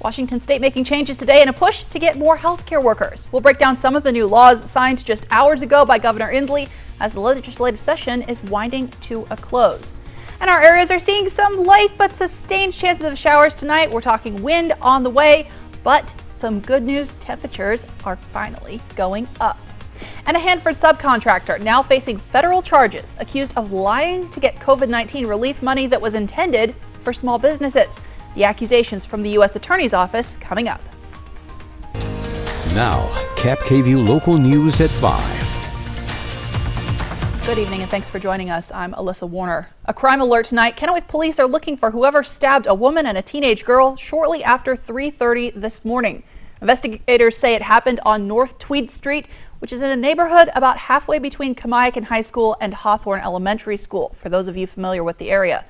Washington State making changes today in a push to get more healthcare workers. We'll break down some of the new laws signed just hours ago by Governor Inslee as the legislative session is winding to a close. And our areas are seeing some light but sustained chances of showers tonight. We're talking wind on the way, but some good news, temperatures are finally going up. And a Hanford subcontractor now facing federal charges, accused of lying to get COVID-19 relief money that was intended for small businesses. The accusations from the U.S. Attorney's Office coming up. Now, KAPP KVEW local news at 5. Good evening and thanks for joining us. I'm Alyssa Warner. A crime alert tonight. Kennewick police are looking for whoever stabbed a woman and a teenage girl shortly after 3:30 this morning. Investigators say it happened on North Tweed Street, which is in a neighborhood about halfway between Kamiakin High School and Hawthorne Elementary School, for those of you familiar with the area.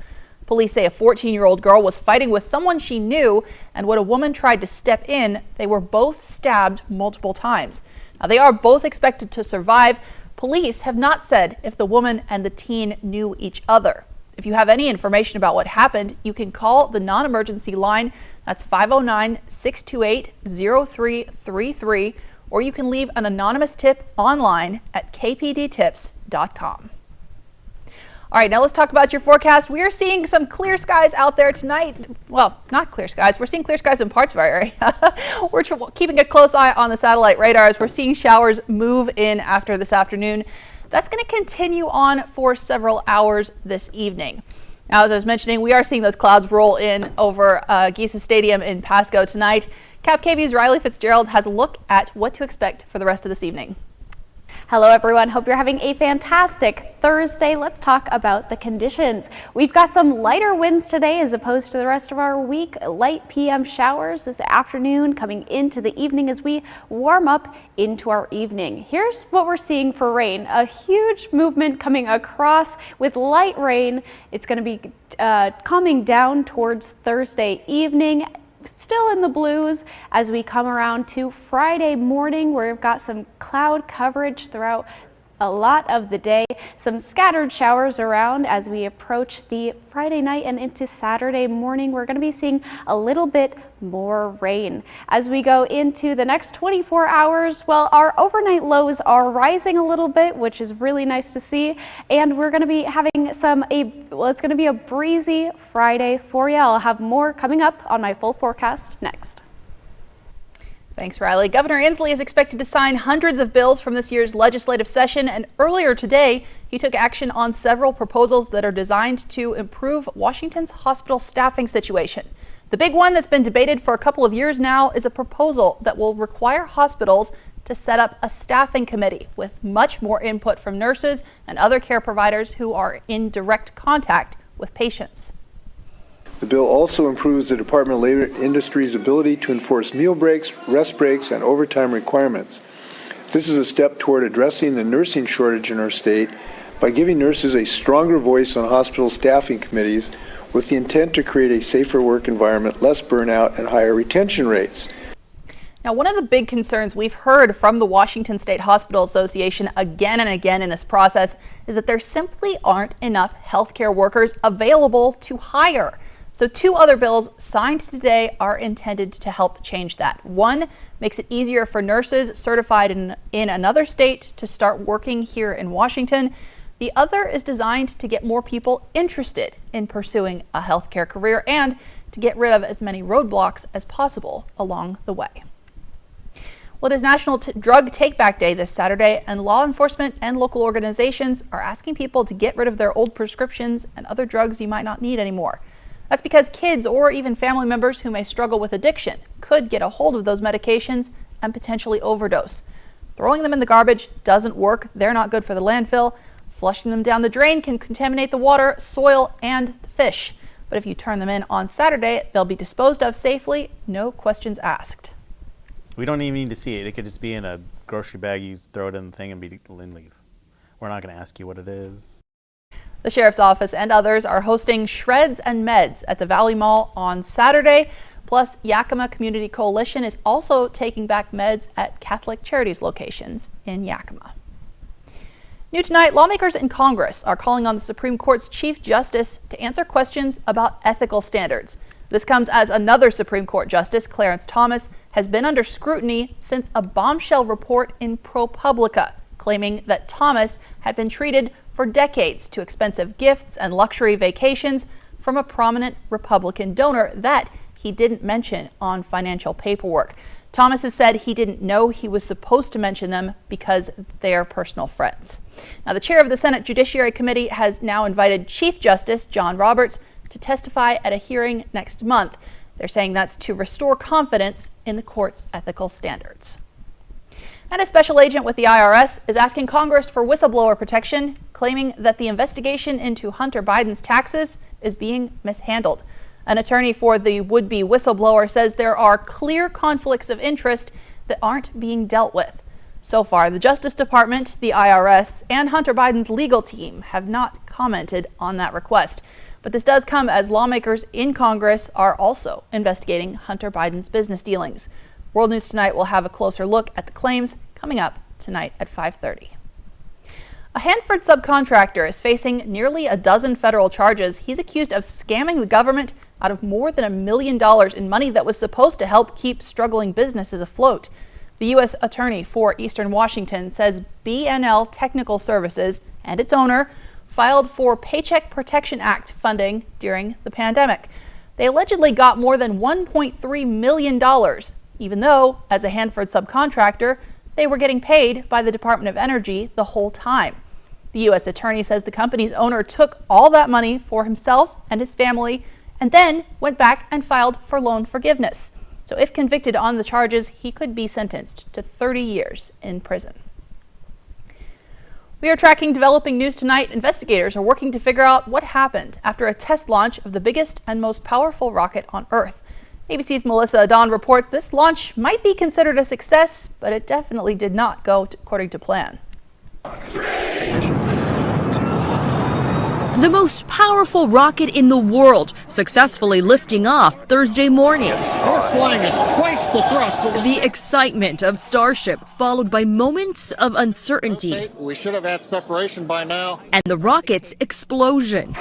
Police say a 14-year-old girl was fighting with someone she knew, and when a woman tried to step in, they were both stabbed multiple times. Now, they are both expected to survive. Police have not said if the woman and the teen knew each other. If you have any information about what happened, you can call the non-emergency line. That's 509-628-0333, or you can leave an anonymous tip online at kpdtips.com. All right, now let's talk about your forecast. We are seeing some clear skies out there tonight. Well, not clear skies. We're seeing clear skies in parts of our area. We're keeping a close eye on the satellite radars. We're seeing showers move in after this afternoon. That's going to continue on for several hours this evening. Now, as I was mentioning, we are seeing those clouds roll in over Geisa Stadium in Pasco tonight. KAPP KVEW's Riley Fitzgerald has a look at what to expect for the rest of this evening. Hello everyone, hope you're having a fantastic Thursday. Let's talk about the conditions. We've got some lighter winds today as opposed to the rest of our week. Light PM showers this afternoon, coming into the evening as we warm up into our evening. Here's what we're seeing for rain. A huge movement coming across with light rain. It's going to be coming down towards Thursday evening. Still in the blues as we come around to Friday morning, where we've got some cloud coverage throughout a lot of the day. Some scattered showers around as we approach the Friday night and into Saturday morning. We're going to be seeing a little bit more rain. As we go into the next 24 hours, well, our overnight lows are rising a little bit, which is really nice to see. And we're going to be having it's going to be a breezy Friday for you. I'll have more coming up on my full forecast next. Thanks, Riley. Governor Inslee is expected to sign hundreds of bills from this year's legislative session, and earlier today, he took action on several proposals that are designed to improve Washington's hospital staffing situation. The big one that's been debated for a couple of years now is a proposal that will require hospitals to set up a staffing committee with much more input from nurses and other care providers who are in direct contact with patients. The bill also improves the Department of Labor Industry's ability to enforce meal breaks, rest breaks, and overtime requirements. This is a step toward addressing the nursing shortage in our state by giving nurses a stronger voice on hospital staffing committees with the intent to create a safer work environment, less burnout, and higher retention rates. Now, one of the big concerns we've heard from the Washington State Hospital Association again and again in this process is that there simply aren't enough healthcare workers available to hire. So two other bills signed today are intended to help change that. One makes it easier for nurses certified in another state to start working here in Washington. The other is designed to get more people interested in pursuing a healthcare career and to get rid of as many roadblocks as possible along the way. Well, it is National Drug Take-Back Day this Saturday, and law enforcement and local organizations are asking people to get rid of their old prescriptions and other drugs you might not need anymore. That's because kids or even family members who may struggle with addiction could get a hold of those medications and potentially overdose. Throwing them in the garbage doesn't work. They're not good for the landfill. Flushing them down the drain can contaminate the water, soil, and the fish. But if you turn them in on Saturday, they'll be disposed of safely, no questions asked. We don't even need to see it. It could just be in a grocery bag. You throw it in the thing and leave. We're not going to ask you what it is. The Sheriff's Office and others are hosting Shreds and Meds at the Valley Mall on Saturday. Plus, Yakima Community Coalition is also taking back meds at Catholic Charities locations in Yakima. New tonight, lawmakers in Congress are calling on the Supreme Court's Chief Justice to answer questions about ethical standards. This comes as another Supreme Court Justice, Clarence Thomas, has been under scrutiny since a bombshell report in ProPublica, claiming that Thomas had been treated for decades to expensive gifts and luxury vacations from a prominent Republican donor that he didn't mention on financial paperwork. Thomas has said he didn't know he was supposed to mention them because they are personal friends. Now, the chair of the Senate Judiciary Committee has now invited Chief Justice John Roberts to testify at a hearing next month. They're saying that's to restore confidence in the court's ethical standards. And a special agent with the IRS is asking Congress for whistleblower protection, claiming that the investigation into Hunter Biden's taxes is being mishandled. An attorney for the would-be whistleblower says there are clear conflicts of interest that aren't being dealt with. So far, the Justice Department, the IRS, and Hunter Biden's legal team have not commented on that request. But this does come as lawmakers in Congress are also investigating Hunter Biden's business dealings. World News Tonight will have a closer look at the claims coming up tonight at 5:30. A Hanford subcontractor is facing nearly a dozen federal charges. He's accused of scamming the government out of more than $1 million in money that was supposed to help keep struggling businesses afloat. The U.S. Attorney for Eastern Washington says BNL Technical Services and its owner filed for Paycheck Protection Act funding during the pandemic. They allegedly got more than $1.3 million, even though, as a Hanford subcontractor, they were getting paid by the Department of Energy the whole time. The U.S. Attorney says the company's owner took all that money for himself and his family and then went back and filed for loan forgiveness. So if convicted on the charges, he could be sentenced to 30 years in prison. We are tracking developing news tonight. Investigators are working to figure out what happened after a test launch of the biggest and most powerful rocket on Earth. ABC's Melissa Adon reports this launch might be considered a success, but it definitely did not go according to plan. The most powerful rocket in the world successfully lifting off Thursday morning. We're flying at twice the thrust. The excitement of Starship followed by moments of uncertainty. Okay, we should have had separation by now. And the rocket's explosion.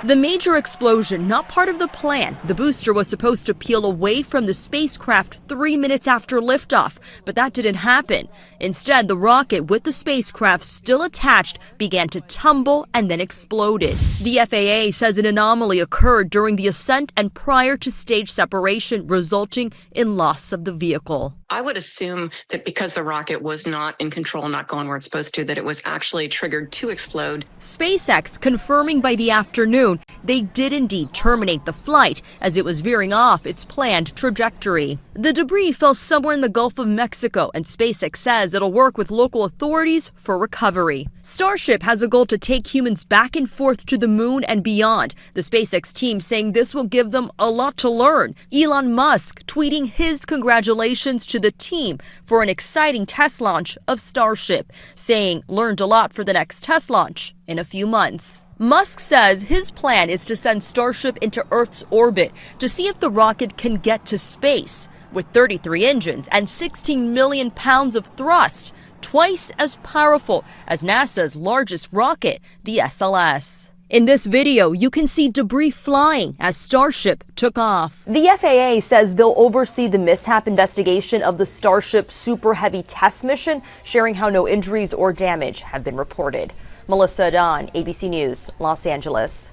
The major explosion, not part of the plan. The booster was supposed to peel away from the spacecraft 3 minutes after liftoff, but that didn't happen. Instead, the rocket with the spacecraft still attached began to tumble and then exploded. The FAA says an anomaly occurred during the ascent and prior to stage separation, resulting in loss of the vehicle. I would assume that because the rocket was not in control, not going where it's supposed to, that it was actually triggered to explode. SpaceX confirming by the afternoon they did indeed terminate the flight as it was veering off its planned trajectory. The debris fell somewhere in the Gulf of Mexico, and SpaceX says it'll work with local authorities for recovery. Starship has a goal to take humans back and forth to the moon and beyond. The SpaceX team saying this will give them a lot to learn. Elon Musk tweeting his congratulations to the team for an exciting test launch of Starship, saying learned a lot for the next test launch in a few months. Musk says his plan is to send Starship into Earth's orbit to see if the rocket can get to space. With 33 engines and 16 million pounds of thrust, twice as powerful as NASA's largest rocket, the SLS. In this video, you can see debris flying as Starship took off. The FAA says they'll oversee the mishap investigation of the Starship Super Heavy test mission, sharing how no injuries or damage have been reported. Melissa Adon, ABC News, Los Angeles.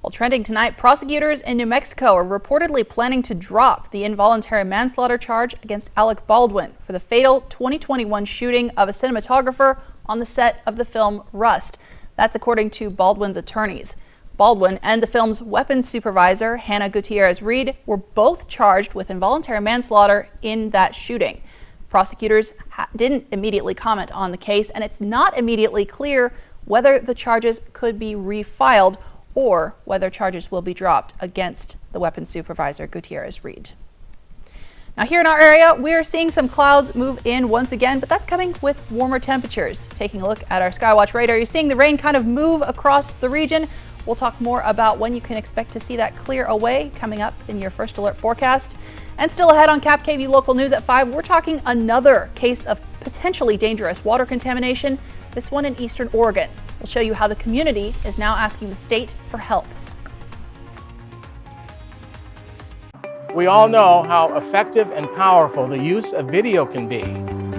Well, trending tonight, prosecutors in New Mexico are reportedly planning to drop the involuntary manslaughter charge against Alec Baldwin for the fatal 2021 shooting of a cinematographer on the set of the film Rust. That's according to Baldwin's attorneys. Baldwin and the film's weapons supervisor, Hannah Gutierrez-Reed, were both charged with involuntary manslaughter in that shooting. Prosecutors didn't immediately comment on the case, and it's not immediately clear whether the charges could be refiled or whether charges will be dropped against the weapons supervisor, Gutierrez-Reed. Now here in our area, we are seeing some clouds move in once again, but that's coming with warmer temperatures. Taking a look at our Skywatch radar, you're seeing the rain kind of move across the region. We'll talk more about when you can expect to see that clear away coming up in your first alert forecast. And still ahead on KAPP Local News at 5, we're talking another case of potentially dangerous water contamination, this one in eastern Oregon. We'll show you how the community is now asking the state for help. We all know how effective and powerful the use of video can be.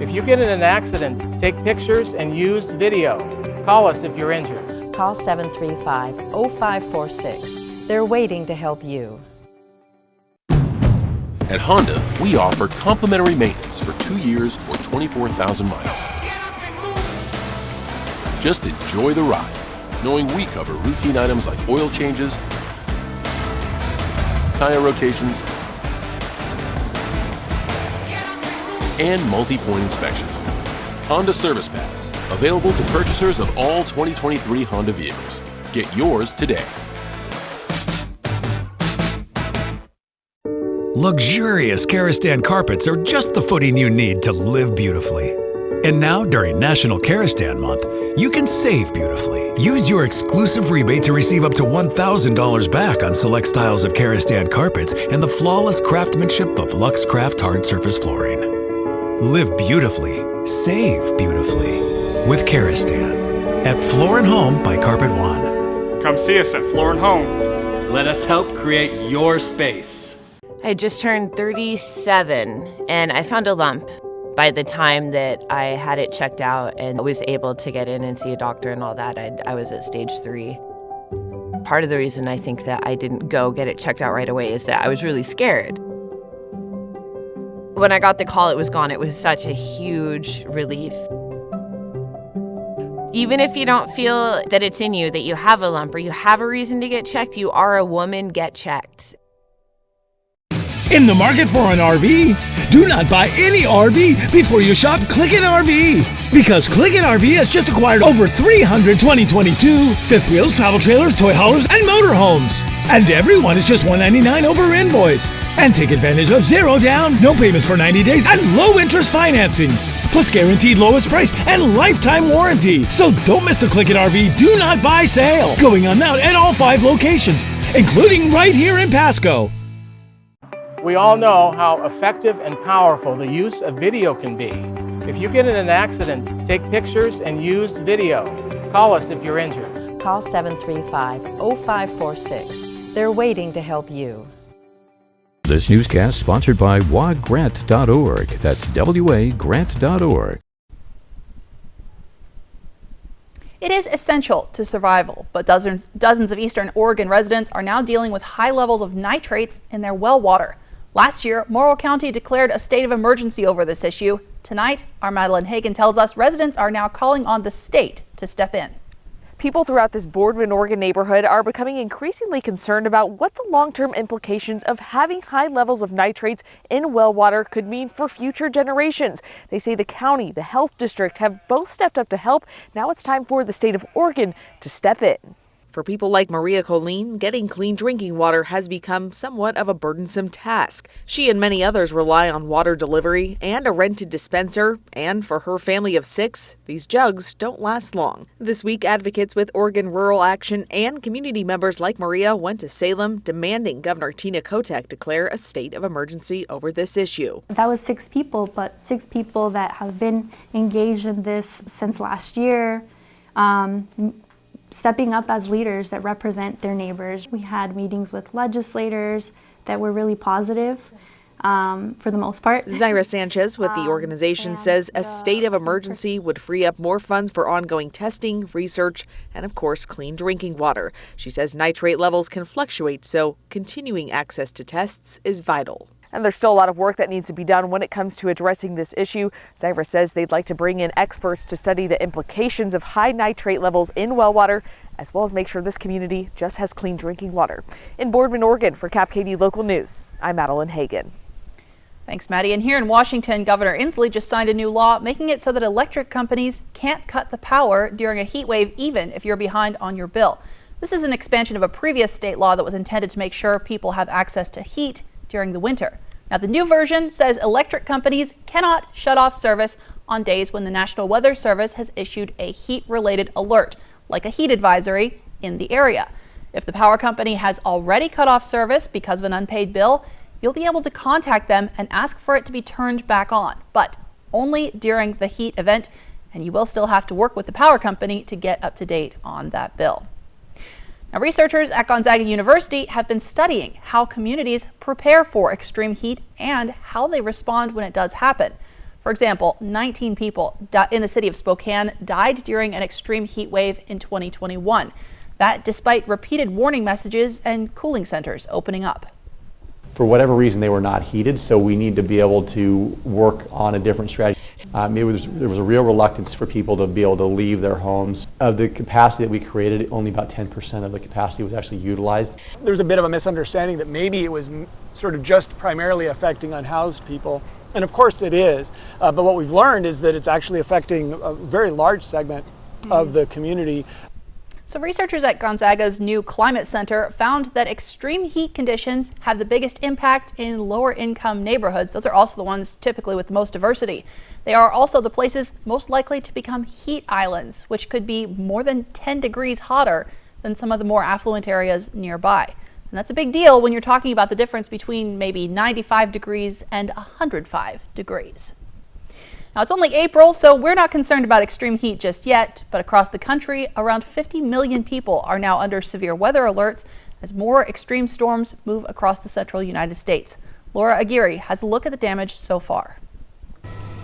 If you get in an accident, take pictures and use video. Call us if you're injured. Call 735-0546. They're waiting to help you. At Honda, we offer complimentary maintenance for 2 years or 24,000 miles. Just enjoy the ride, knowing we cover routine items like oil changes, tire rotations, and multi-point inspections. Honda Service Pass, available to purchasers of all 2023 Honda vehicles. Get yours today. Luxurious Karastan carpets are just the footing you need to live beautifully. And now, during National Karastan Month, you can save beautifully. Use your exclusive rebate to receive up to $1,000 back on select styles of Karastan carpets and the flawless craftsmanship of Luxe Craft hard surface flooring. Live beautifully, save beautifully with Karastan at Floor & Home by Carpet One. Come see us at Floor & Home. Let us help create your space. I just turned 37 and I found a lump. By the time that I had it checked out and was able to get in and see a doctor and all that, I was at stage 3. Part of the reason I think that I didn't go get it checked out right away is that I was really scared. When I got the call, it was gone. It was such a huge relief. Even if you don't feel that it's in you, that you have a lump or you have a reason to get checked, you are a woman, get checked. In the market for an RV? Do not buy any RV before you shop Clickin' RV. Because Clickin' RV has just acquired over 300 2022 fifth wheels, travel trailers, toy haulers, and motorhomes. And every one is just $199 over invoice. And take advantage of 0 down, no payments for 90 days, and low interest financing. Plus guaranteed lowest price and lifetime warranty. So don't miss the Clickin' RV Do Not Buy sale. Going on now at all 5 locations, including right here in Pasco. We all know how effective and powerful the use of video can be. If you get in an accident, take pictures and use video. Call us if you're injured. Call 735-0546. They're waiting to help you. This newscast sponsored by wagrant.org. That's wagrant.org. It is essential to survival, but dozens of Eastern Oregon residents are now dealing with high levels of nitrates in their well water. Last year, Morrow County declared a state of emergency over this issue. Tonight, our Madeline Hagan tells us residents are now calling on the state to step in. People throughout this Boardman, Oregon neighborhood are becoming increasingly concerned about what the long-term implications of having high levels of nitrates in well water could mean for future generations. They say the county, the health district have both stepped up to help. Now it's time for the state of Oregon to step in. For people like Maria Colleen, getting clean drinking water has become somewhat of a burdensome task. She and many others rely on water delivery and a rented dispenser, and for her family of 6, these jugs don't last long. This week, advocates with Oregon Rural Action and community members like Maria went to Salem demanding Governor Tina Kotek declare a state of emergency over this issue. That was 6 people, but 6 people that have been engaged in this since last year. Stepping up as leaders that represent their neighbors. We had meetings with legislators that were really positive for the most part. Zaira Sanchez with the organization says a state of emergency would free up more funds for ongoing testing, research, and of course, clean drinking water. She says nitrate levels can fluctuate, so continuing access to tests is vital. And there's still a lot of work that needs to be done when it comes to addressing this issue. Zaira says they'd like to bring in experts to study the implications of high nitrate levels in well water, as well as make sure this community just has clean drinking water. In Boardman, Oregon, for KAPP Local News, I'm Madeline Hagan. Thanks, Maddie. And here in Washington, Governor Inslee just signed a new law making it so that electric companies can't cut the power during a heat wave, even if you're behind on your bill. This is an expansion of a previous state law that was intended to make sure people have access to heat during the winter. Now, the new version says electric companies cannot shut off service on days when the National Weather Service has issued a heat-related alert, like a heat advisory, in the area. If the power company has already cut off service because of an unpaid bill, you'll be able to contact them and ask for it to be turned back on, but only during the heat event, and you will still have to work with the power company to get up to date on that bill. Now, researchers at Gonzaga University have been studying how communities prepare for extreme heat and how they respond when it does happen. For example, 19 people in the city of Spokane died during an extreme heat wave in 2021. That despite repeated warning messages and cooling centers opening up. For whatever reason, they were not heated, so we need to be able to work on a different strategy. There was a real reluctance for people to be able to leave their homes. Of the capacity that we created, only about 10% of the capacity was actually utilized. There's a bit of a misunderstanding that maybe it was sort of just primarily affecting unhoused people, and of course it is, but what we've learned is that it's actually affecting a very large segment of the community. So researchers at Gonzaga's new Climate Center found that extreme heat conditions have the biggest impact in lower income neighborhoods. Those are also the ones typically with the most diversity. They are also the places most likely to become heat islands, which could be more than 10 degrees hotter than some of the more affluent areas nearby. And that's a big deal when you're talking about the difference between maybe 95 degrees and 105 degrees. Now, it's only April, so we're not concerned about extreme heat just yet, but across the country, around 50 million people are now under severe weather alerts as more extreme storms move across the central United States. Laura Aguirre has a look at the damage so far.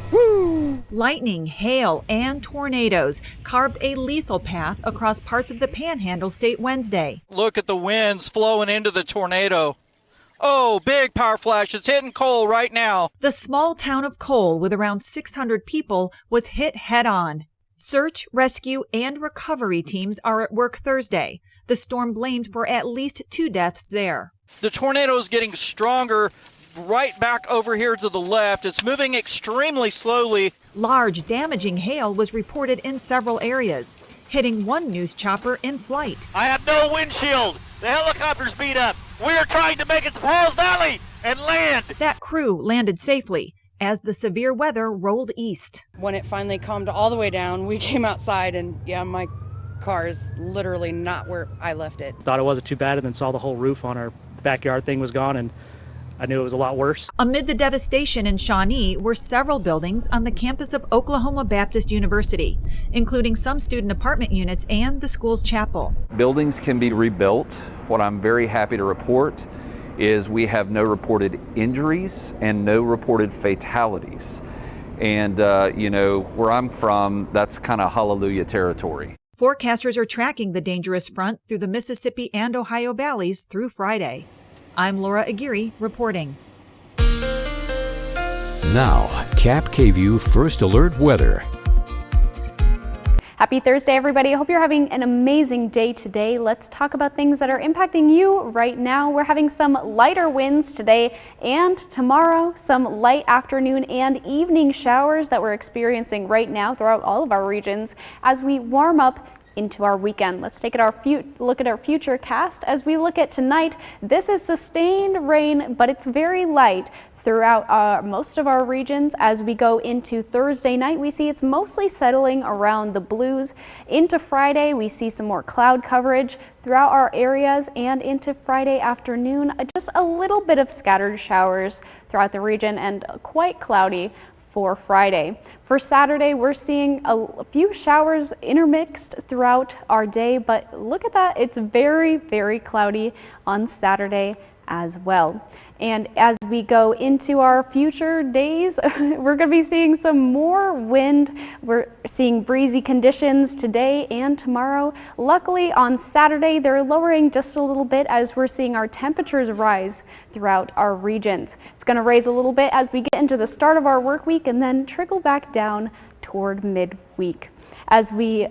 Woo! Lightning, hail, and tornadoes carved a lethal path across parts of the Panhandle State Wednesday. Look at the winds flowing into the tornado. Oh, big power flash. It's hitting Cole right now. The small town of Cole, with around 600 people, was hit head-on. Search, rescue, and recovery teams are at work Thursday. The storm blamed for at least 2 deaths there. The tornado is getting stronger right back over here to the left. It's moving extremely slowly. Large, damaging hail was reported in several areas, hitting one news chopper in flight. I have no windshield. The helicopter's beat up. We are trying to make it to Pauls Valley and land. That crew landed safely as the severe weather rolled east. When it finally calmed all the way down, we came outside and yeah, my car is literally not where I left it. Thought it wasn't too bad and then saw the whole roof on our backyard thing was gone, and I knew it was a lot worse. Amid the devastation in Shawnee were several buildings on the campus of Oklahoma Baptist University, including some student apartment units and the school's chapel. Buildings can be rebuilt. What I'm very happy to report is we have no reported injuries and no reported fatalities. And, where I'm from, that's kind of hallelujah territory. Forecasters are tracking the dangerous front through the Mississippi and Ohio valleys through Friday. I'm Laura Aguirre reporting. Now, KAPP KVEW First Alert Weather. Happy Thursday, everybody. I hope you're having an amazing day today. Let's talk about things that are impacting you right now. We're having some lighter winds today and tomorrow, some light afternoon and evening showers that we're experiencing right now throughout all of our regions as we warm up into our weekend. Let's take a look at our future cast. As we look at tonight, this is sustained rain, but it's very light throughout most of our regions. As we go into Thursday night, we see it's mostly settling around the blues. Into Friday, we see some more cloud coverage throughout our areas, and into Friday afternoon, just a little bit of scattered showers throughout the region and quite cloudy for Friday. For Saturday, we're seeing a few showers intermixed throughout our day, but look at that, it's very, very cloudy on Saturday as well. And as we go into our future days, we're going to be seeing some more wind. We're seeing breezy conditions today and tomorrow. Luckily, on Saturday, they're lowering just a little bit as we're seeing our temperatures rise throughout our regions. It's going to raise a little bit as we get into the start of our work week and then trickle back down toward midweek. As we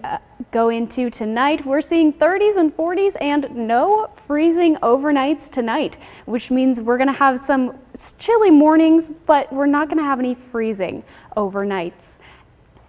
go into tonight, we're seeing 30s and 40s and no freezing overnights tonight, which means we're going to have some chilly mornings, but we're not going to have any freezing overnights.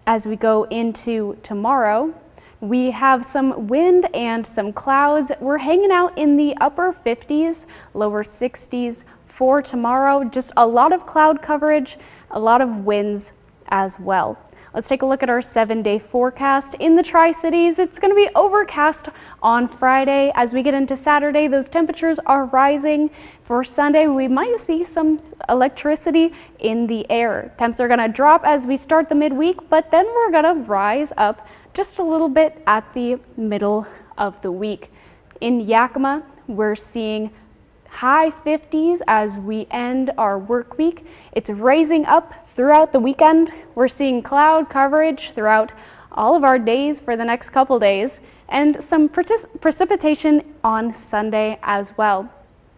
As we go into tomorrow, we have some wind and some clouds. We're hanging out in the upper 50s, lower 60s for tomorrow. Just a lot of cloud coverage, a lot of winds as well. Let's take a look at our 7-day forecast. In the Tri-Cities, it's going to be overcast on Friday. As we get into Saturday, those temperatures are rising. For Sunday, we might see some electricity in the air. Temps are going to drop as we start the midweek, but then we're going to rise up just a little bit at the middle of the week. In Yakima, we're seeing high 50s as we end our work week. It's raising up throughout the weekend. We're seeing cloud coverage throughout all of our days for the next couple days, and some precipitation on Sunday as well.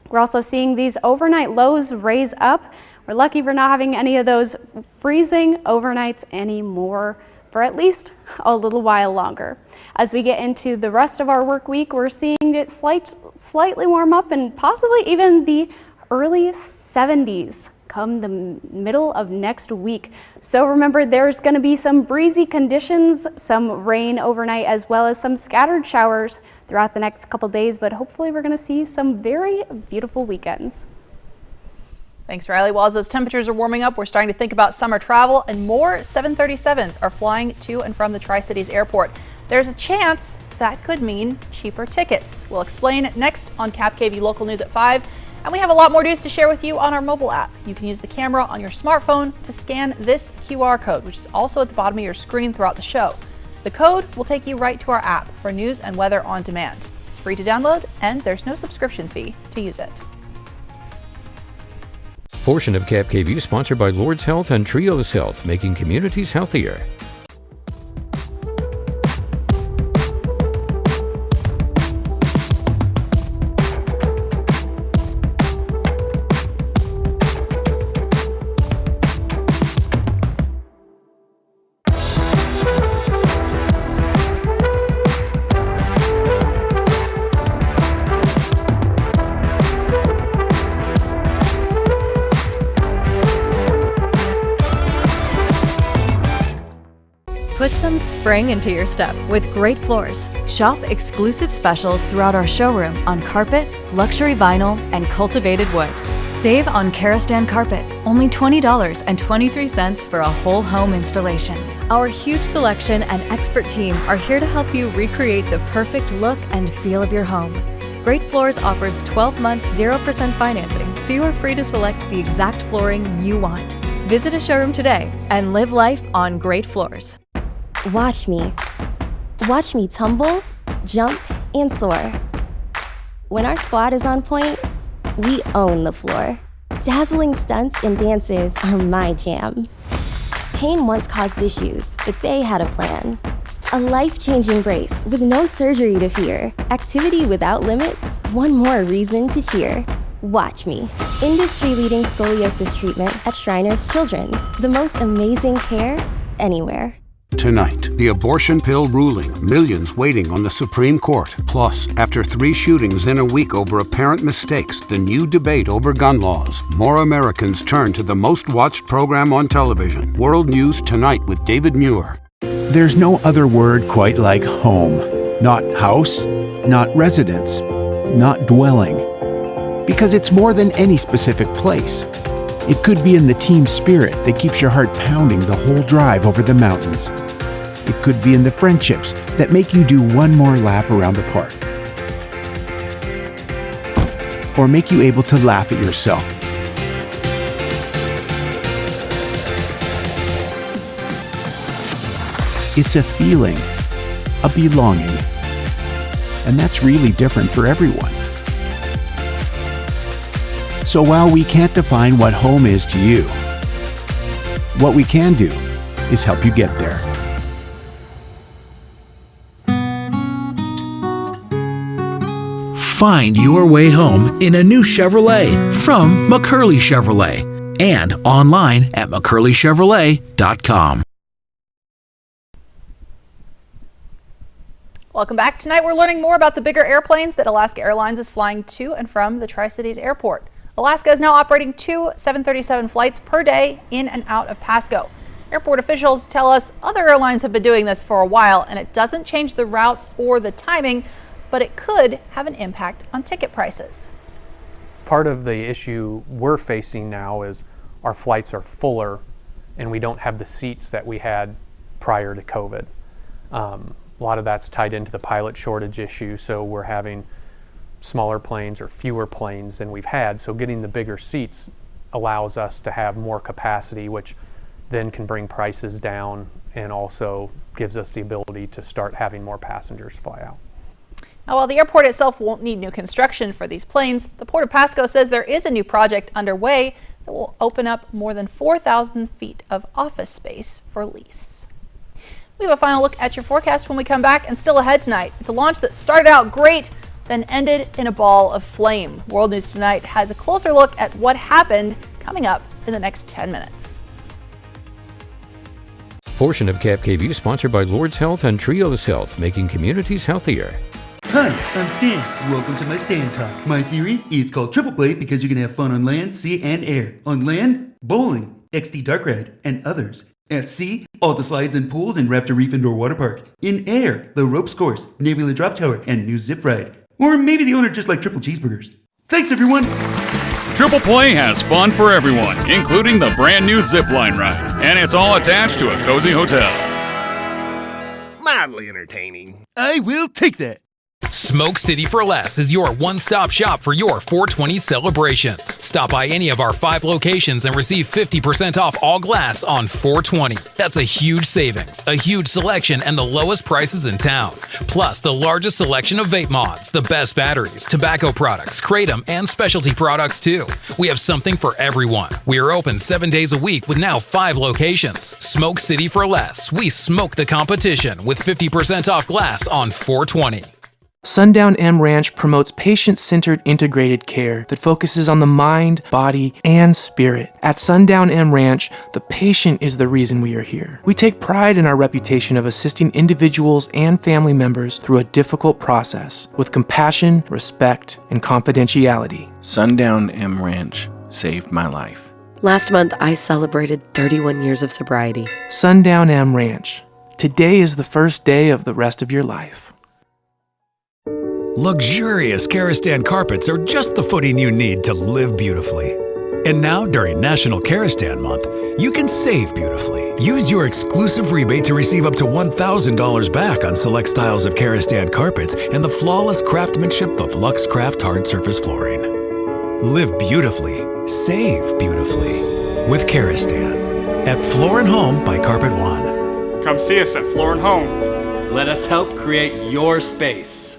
We're also seeing these overnight lows raise up. We're lucky we're not having any of those freezing overnights anymore for at least a little while longer. As we get into the rest of our work week, we're seeing it slightly warm up and possibly even the early 70s come the middle of next week. So remember, there's going to be some breezy conditions, some rain overnight, as well as some scattered showers throughout the next couple days, but hopefully we're going to see some very beautiful weekends. Thanks, Riley. Well, as those temperatures are warming up, we're starting to think about summer travel, and more 737s are flying to and from the Tri-Cities Airport. There's a chance that could mean cheaper tickets. We'll explain next on KAPP Local News at 5. And we have a lot more news to share with you on our mobile app. You can use the camera on your smartphone to scan this QR code, which is also at the bottom of your screen throughout the show. The code will take you right to our app for news and weather on demand. It's free to download, and there's no subscription fee to use it. Portion of KAPP sponsored by Lord's Health and Trios Health, making communities healthier. Put some spring into your step with Great Floors. Shop exclusive specials throughout our showroom on carpet, luxury vinyl, and cultivated wood. Save on Karastan carpet, only $20.23 for a whole home installation. Our huge selection and expert team are here to help you recreate the perfect look and feel of your home. Great Floors offers 12-month 0% financing, so you are free to select the exact flooring you want. Visit a showroom today and live life on Great Floors. Watch me. Watch me tumble, jump, and soar. When our squad is on point, we own the floor. Dazzling stunts and dances are my jam. Pain once caused issues, but they had a plan. A life-changing brace with no surgery to fear. Activity without limits, one more reason to cheer. Watch me. Industry-leading scoliosis treatment at Shriners Children's. The most amazing care anywhere. Tonight, the abortion pill ruling, millions waiting on the Supreme Court. Plus, after 3 shootings in a week over apparent mistakes, the new debate over gun laws. More Americans turn to the most watched program on television. World News Tonight with David Muir. There's no other word quite like home. Not house, not residence, not dwelling. Because it's more than any specific place. It could be in the team spirit that keeps your heart pounding the whole drive over the mountains. It could be in the friendships that make you do one more lap around the park. Or make you able to laugh at yourself. It's a feeling, a belonging. And that's really different for everyone. So while we can't define what home is to you, what we can do is help you get there. Find your way home in a new Chevrolet from McCurley Chevrolet and online at McCurleyChevrolet.com. Welcome back. Tonight we're learning more about the bigger airplanes that Alaska Airlines is flying to and from the Tri-Cities Airport. Alaska is now operating 2 737 flights per day in and out of Pasco. Airport officials tell us other airlines have been doing this for a while, and it doesn't change the routes or the timing, but it could have an impact on ticket prices. Part of the issue we're facing now is our flights are fuller and we don't have the seats that we had prior to COVID. A lot of that's tied into the pilot shortage issue, so we're having smaller planes or fewer planes than we've had, so getting the bigger seats allows us to have more capacity, which then can bring prices down and also gives us the ability to start having more passengers fly out. Now, while the airport itself won't need new construction for these planes, the Port of Pasco says there is a new project underway that will open up more than 4,000 feet of office space for lease. We have a final look at your forecast when we come back, and still ahead tonight. It's a launch that started out great, then ended in a ball of flame. World News Tonight has a closer look at what happened, coming up in the next 10 minutes. Portion of KAPP KVEW sponsored by Lord's Health and Trios Health, making communities healthier. Hi, I'm Stan. Welcome to my Stan Talk. My theory, it's called triple play because you can have fun on land, sea, and air. On land, bowling, XD Dark Ride, and others. At sea, all the slides and pools in Raptor Reef Indoor Water Park. In air, the ropes course, Nebula Drop Tower, and new zip ride. Or maybe the owner just liked triple cheeseburgers. Thanks, everyone! Triple Play has fun for everyone, including the brand new zipline ride. And it's all attached to a cozy hotel. Mildly entertaining. I will take that. Smoke City for Less is your one-stop shop for your 420 celebrations. Stop by any of our 5 locations and receive 50% off all glass on 420. That's a huge savings, a huge selection, and the lowest prices in town. Plus, the largest selection of vape mods, the best batteries, tobacco products, kratom, and specialty products too. We have something for everyone. We are open 7 days a week with now 5 locations. Smoke City for Less. We smoke the competition with 50% off glass on 420. Sundown M Ranch promotes patient-centered integrated care that focuses on the mind, body, and spirit. At Sundown M Ranch, the patient is the reason we are here. We take pride in our reputation of assisting individuals and family members through a difficult process with compassion, respect, and confidentiality. Sundown M Ranch saved my life. Last month, I celebrated 31 years of sobriety. Sundown M Ranch. Today is the first day of the rest of your life. Luxurious Karastan carpets are just the footing you need to live beautifully. And now, during National Karastan Month, you can save beautifully. Use your exclusive rebate to receive up to $1,000 back on select styles of Karastan carpets and the flawless craftsmanship of Luxe Craft hard surface flooring. Live beautifully, save beautifully with Karastan at Floor & Home by Carpet One. Come see us at Floor & Home. Let us help create your space.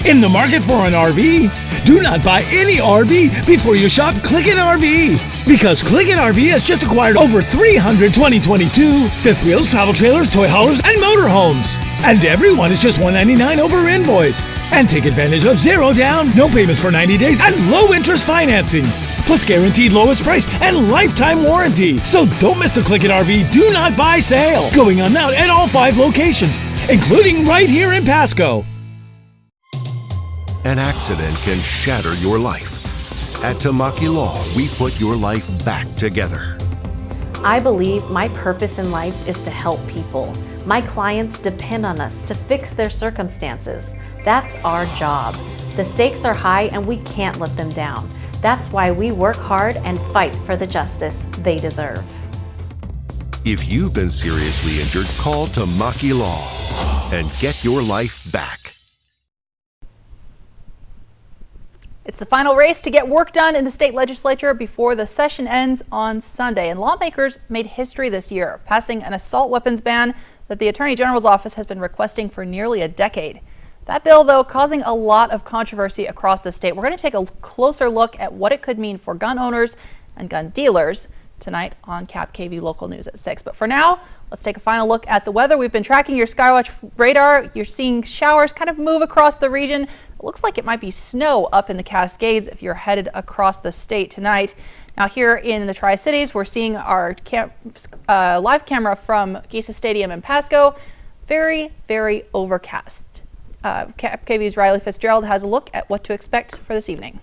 In the market for an RV? Do not buy any RV before you shop Click It RV. Because Click It RV has just acquired over 300 2022 fifth wheels, travel trailers, toy haulers, and motorhomes. And everyone is just $199 over invoice. And take advantage of 0 down, no payments for 90 days, and low interest financing. Plus guaranteed lowest price and lifetime warranty. So don't miss the Click It RV Do Not Buy sale. Going on now at all 5 locations, including right here in Pasco. An accident can shatter your life. At Tamaki Law, we put your life back together. I believe my purpose in life is to help people. My clients depend on us to fix their circumstances. That's our job. The stakes are high and we can't let them down. That's why we work hard and fight for the justice they deserve. If you've been seriously injured, call Tamaki Law and get your life back. It's the final race to get work done in the state legislature before the session ends on Sunday. And lawmakers made history this year, passing an assault weapons ban that the Attorney General's office has been requesting for nearly a decade. That bill, though, causing a lot of controversy across the state. We're going to take a closer look at what it could mean for gun owners and gun dealers tonight on KAPP KVEW Local News at 6. But for now, let's take a final look at the weather. We've been tracking your Skywatch radar. You're seeing showers kind of move across the region. It looks like it might be snow up in the Cascades if you're headed across the state tonight. Now here in the Tri-Cities, we're seeing our live camera from Geisa Stadium in Pasco. Very, very overcast. KAPP KVEW's Riley Fitzgerald has a look at what to expect for this evening.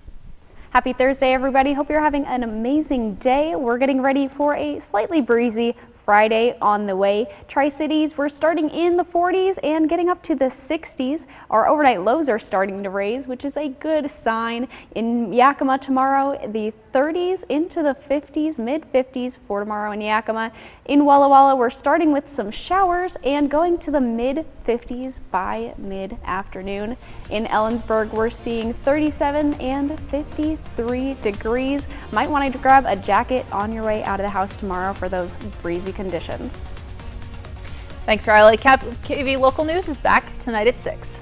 Happy Thursday, everybody. Hope you're having an amazing day. We're getting ready for a slightly breezy Friday on the way. Tri-Cities, we're starting in the 40s and getting up to the 60s. Our overnight lows are starting to raise, which is a good sign. In Yakima tomorrow, the 30s into the 50s, mid-50s for tomorrow in Yakima. In Walla Walla, we're starting with some showers and going to the mid-50s by mid-afternoon. In Ellensburg, we're seeing 37 and 53 degrees. Might want to grab a jacket on your way out of the house tomorrow for those breezy conditions. Thanks, Riley. KAPP KVEW Local News is back tonight at 6.